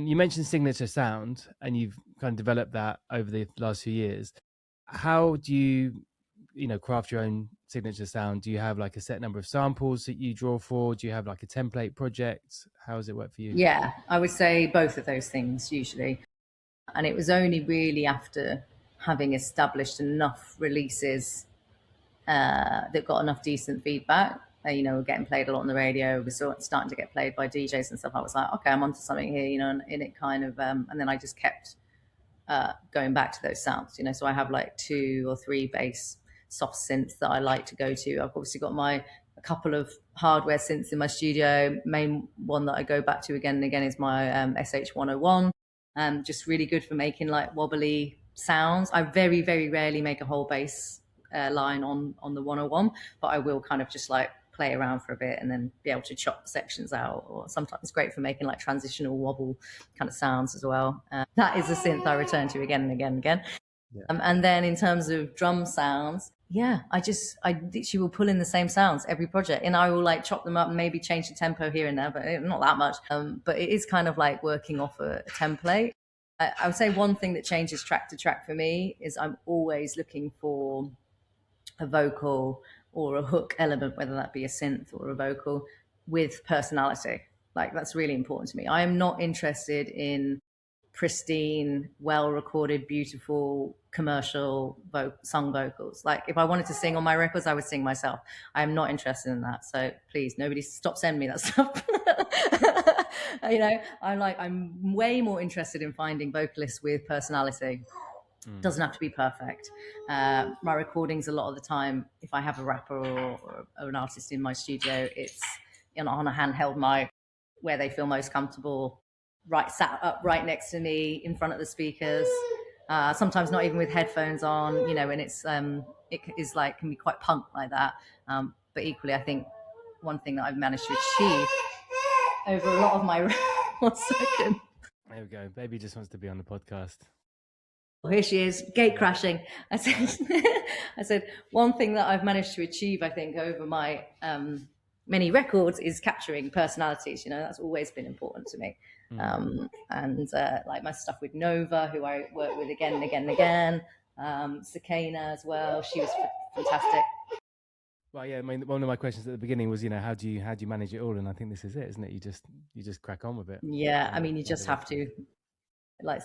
You mentioned signature sound, and you've kind of developed that over the last few years. How do you craft your own signature sound? Do you have like a set number of samples that you draw for? Do you have like a template project? How does it work for you? Yeah, I would say both of those things usually. And it was only really after having established enough releases that got enough decent feedback. Getting played a lot on the radio. We're starting to get played by DJs and stuff. I was like, okay, I'm onto something here, and it kind of, and then I just kept going back to those sounds, So I have like 2 or 3 bass soft synths that I like to go to. I've obviously got a couple of hardware synths in my studio. Main one that I go back to again and again is my SH101. Just really good for making like wobbly sounds. I very, very rarely make a whole bass line on the 101, but I will kind of just like play around for a bit and then be able to chop sections out. Or sometimes it's great for making like transitional wobble kind of sounds as well. That is a synth I return to again and again and again. Yeah. And then in terms of drum sounds, yeah, I literally will pull in the same sounds every project, and I will like chop them up and maybe change the tempo here and there, but not that much. But it is kind of like working off a template. I would say one thing that changes track to track for me is I'm always looking for a vocal or a hook element, whether that be a synth or a vocal, with personality. Like that's really important to me. I am not interested in pristine, well-recorded, beautiful, commercial sung vocals. Like if I wanted to sing on my records, I would sing myself. I am not interested in that. So please, nobody stop sending me that stuff. I'm way more interested in finding vocalists with personality. Doesn't have to be perfect. My recordings, a lot of the time, if I have a rapper or an artist in my studio, it's on a handheld mic where they feel most comfortable, sat up right next to me in front of the speakers. Sometimes not even with headphones on, and it is like can be quite punk like that. But equally, I think one thing that I've managed to achieve over a lot of my 1 second. There we go. Baby just wants to be on the podcast. Here she is, gate crashing. I said, one thing that I've managed to achieve, I think, over my many records is capturing personalities. That's always been important to me. Like my stuff with Nova, who I work with again and again and again. Sakana as well. She was fantastic. Well, yeah. I mean, one of my questions at the beginning was, how do you manage it all? And I think this is it, isn't it? You just crack on with it. Yeah, I mean, you just have to. Like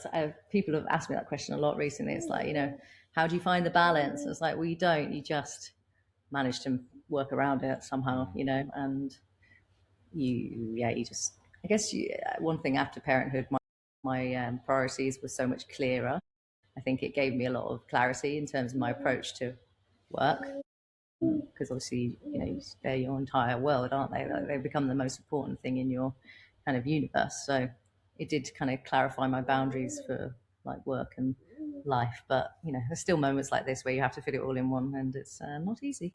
people have asked me that question a lot recently. It's like, how do you find the balance? It's like, well, you don't. You just manage to work around it somehow, and you just. I guess one thing after parenthood, my priorities were so much clearer. I think it gave me a lot of clarity in terms of my approach to work, because obviously, they're your entire world, aren't they? They become the most important thing in your kind of universe. So it did kind of clarify my boundaries for like work and life. But, there's still moments like this where you have to fit it all in one, and it's not easy.